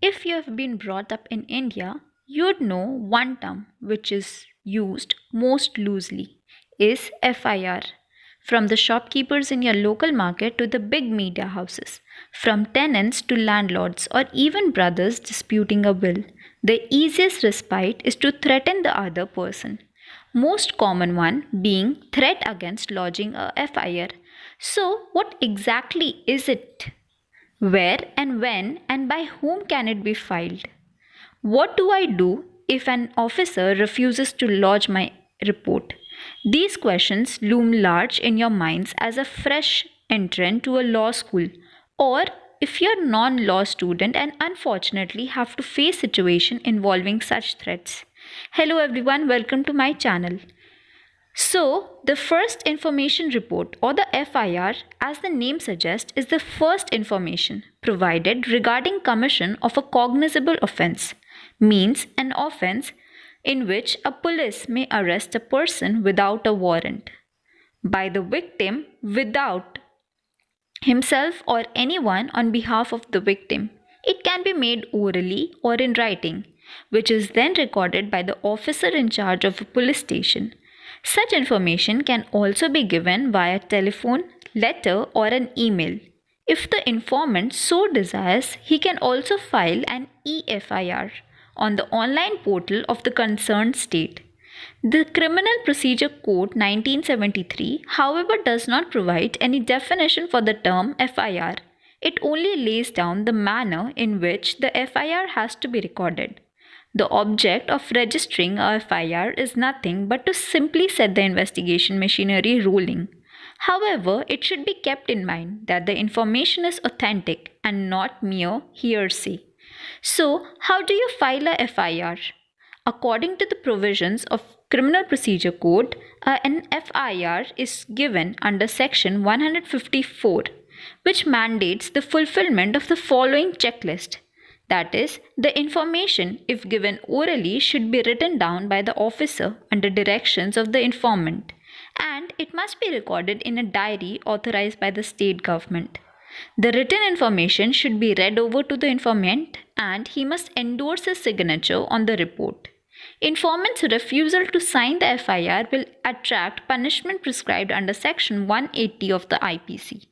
If you have been brought up in India, you'd know one term which is used most loosely is FIR. From the shopkeepers in your local market to the big media houses, from tenants to landlords or even brothers disputing a will, the easiest respite is to threaten the other person. Most common one being threat against lodging a FIR. So, what exactly is it? Where and when and by whom can it be filed? What do I do if an officer refuses to lodge my report? These questions loom large in your minds as a fresh entrant to a law school, or if you're a non-law student and unfortunately have to face situation involving such threats. Hello everyone, welcome to my channel. So, the first information report or the FIR, as the name suggests, is the first information provided regarding commission of a cognizable offense, means an offense in which a police may arrest a person without a warrant by the victim without himself or anyone on behalf of the victim. It can be made orally or in writing, which is then recorded by the officer in charge of a police station. Such information can also be given via telephone, letter, or an email. If the informant so desires, he can also file an EFIR on the online portal of the concerned state. The Criminal Procedure Code 1973, however, does not provide any definition for the term FIR. It only lays down the manner in which the FIR has to be recorded. The object of registering a FIR is nothing but to simply set the investigation machinery rolling. However, it should be kept in mind that the information is authentic and not mere hearsay. So, how do you file a FIR? According to the provisions of Criminal Procedure Code, an FIR is given under Section 154, which mandates the fulfillment of the following checklist. That is, the information, if given orally, should be written down by the officer under directions of the informant, and it must be recorded in a diary authorized by the state government. The written information should be read over to the informant, and he must endorse his signature on the report. Informant's refusal to sign the FIR will attract punishment prescribed under Section 180 of the IPC.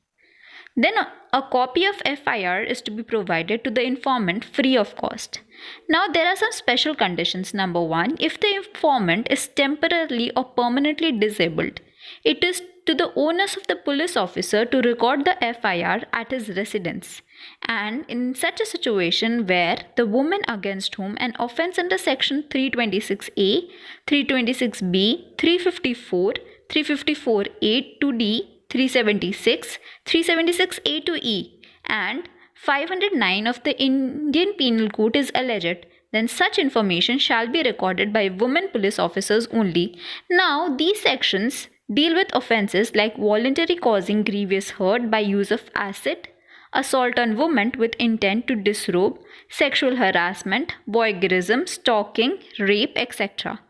Then a copy of FIR is to be provided to the informant free of cost. Now there are some special conditions. Number 1, if the informant is temporarily or permanently disabled, it is to the onus of the police officer to record the FIR at his residence. And in such a situation where the woman against whom an offence under Section 326A, 326B, 354, 354A to D, 376, 376A to E, and 509 of the Indian Penal Code is alleged, then such information shall be recorded by women police officers only. Now, these sections deal with offences like voluntary causing grievous hurt by use of acid, assault on women with intent to disrobe, sexual harassment, voyeurism, stalking, rape, etc.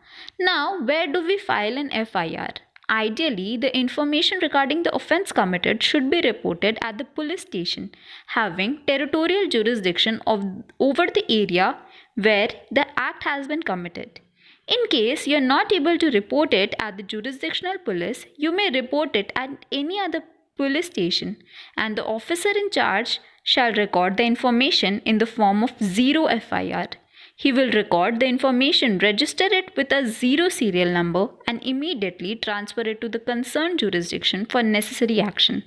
Now, where do we file an FIR? Ideally, the information regarding the offence committed should be reported at the police station having territorial jurisdiction over the area where the act has been committed. In case you are not able to report it at the jurisdictional police, you may report it at any other police station, and the officer in charge shall record the information in the form of 0 FIR. He will record the information, register it with a 0 serial number, and immediately transfer it to the concerned jurisdiction for necessary action.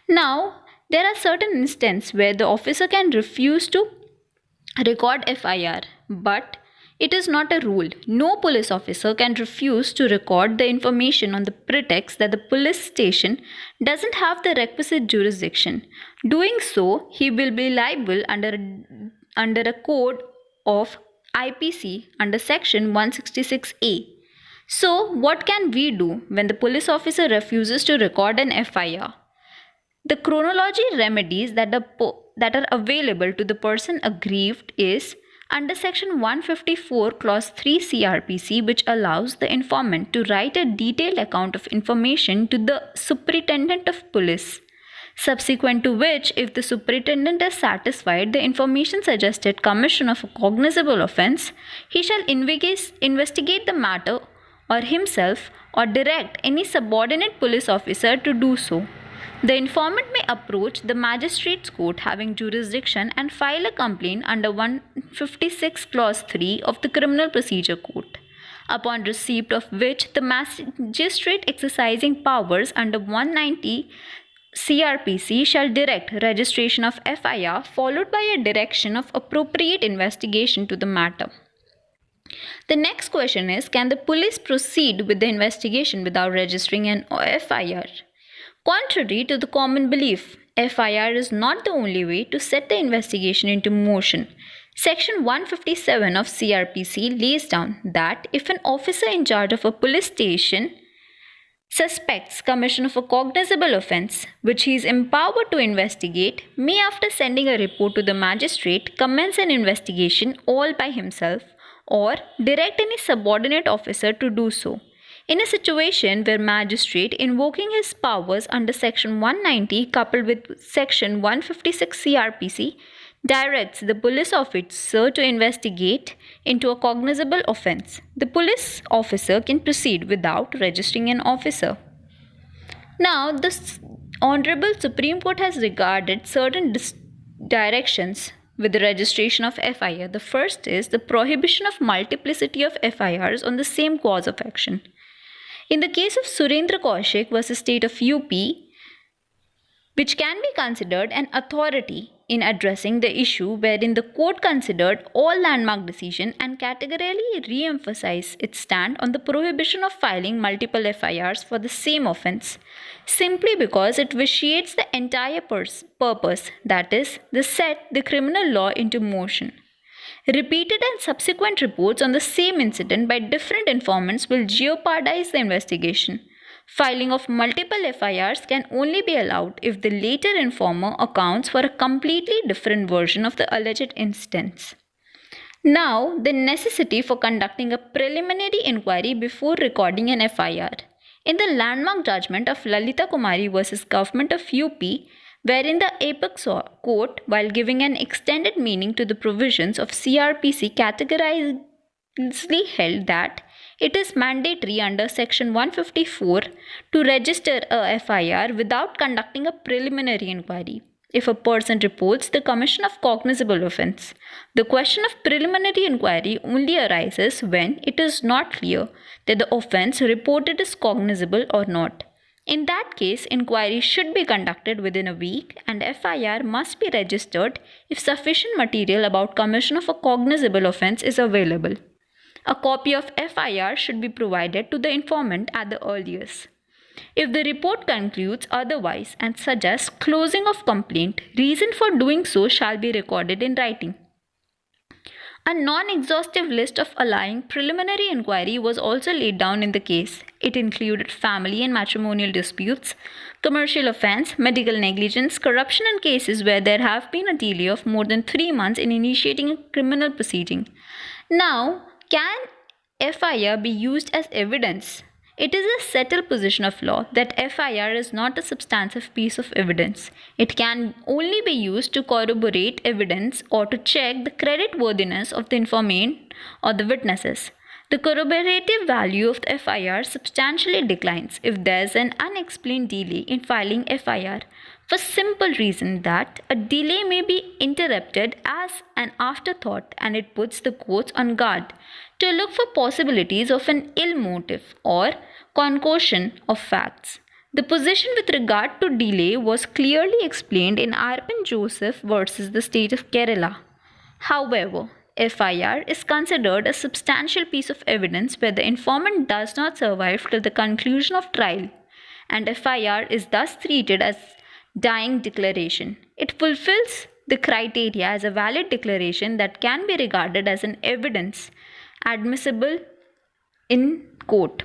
Now, there are certain instances where the officer can refuse to record FIR, but it is not a rule. No police officer can refuse to record the information on the pretext that the police station doesn't have the requisite jurisdiction. Doing so, he will be liable under a code of IPC under Section 166A. So, what can we do when the police officer refuses to record an FIR? The chronology remedies that are available to the person aggrieved is under Section 154 Clause 3 CRPC, which allows the informant to write a detailed account of information to the Superintendent of Police. subsequent to which, if the superintendent is satisfied the information suggested commission of a cognizable offence, he shall investigate the matter or himself or direct any subordinate police officer to do so. The informant may approach the magistrate's court having jurisdiction and file a complaint under 156 clause 3 of the Criminal Procedure Code, upon receipt of which the magistrate exercising powers under 190 CRPC shall direct registration of FIR followed by a direction of appropriate investigation to the matter. The next question is, can the police proceed with the investigation without registering an FIR? Contrary to the common belief, FIR is not the only way to set the investigation into motion. Section 157 of CRPC lays down that if an officer in charge of a police station suspects commission of a cognizable offence, which he is empowered to investigate, may after sending a report to the magistrate commence an investigation all by himself or direct any subordinate officer to do so. In a situation where magistrate invoking his powers under section 190 coupled with section 156 CRPC directs the police officer to investigate into a cognizable offence, the police officer can proceed without registering an officer. Now, the Honorable Supreme Court has regarded certain directions with the registration of FIR. The first is the prohibition of multiplicity of FIRs on the same cause of action. In the case of Surendra Kaushik versus State of UP, which can be considered an authority in addressing the issue wherein the court considered all landmark decision and categorically re-emphasized its stand on the prohibition of filing multiple FIRs for the same offence, simply because it vitiates the entire purpose, that is, the set the criminal law into motion. Repeated and subsequent reports on the same incident by different informants will jeopardize the investigation. Filing of multiple FIRs can only be allowed if the later informer accounts for a completely different version of the alleged instance. Now, the necessity for conducting a preliminary inquiry before recording an FIR. In the landmark judgment of Lalita Kumari versus Government of UP, wherein the Apex Court, while giving an extended meaning to the provisions of CRPC, categorically held that it is mandatory under Section 154 to register a FIR without conducting a preliminary inquiry if a person reports the commission of cognizable offence. The question of preliminary inquiry only arises when it is not clear that the offence reported is cognizable or not. In that case, inquiry should be conducted within a week and FIR must be registered if sufficient material about commission of a cognizable offence is available. A copy of FIR should be provided to the informant at the earliest. If the report concludes otherwise and suggests closing of complaint, reason for doing so shall be recorded in writing. A non-exhaustive list of allowing preliminary inquiry was also laid down in the case. It included family and matrimonial disputes, commercial offence, medical negligence, corruption and cases where there have been a delay of more than 3 months in initiating a criminal proceeding. Now, can FIR be used as evidence? It is a settled position of law that FIR is not a substantive piece of evidence. It can only be used to corroborate evidence or to check the creditworthiness of the informant or the witnesses. The corroborative value of the FIR substantially declines if there is an unexplained delay in filing FIR, for simple reason that a delay may be interpreted as an afterthought and it puts the courts on guard to look for possibilities of an ill motive or concoction of facts. The position with regard to delay was clearly explained in Arpin Joseph versus the state of Kerala. However, FIR is considered a substantial piece of evidence where the informant does not survive till the conclusion of trial, and FIR is thus treated as dying declaration. It fulfills the criteria as a valid declaration that can be regarded as an evidence admissible in court.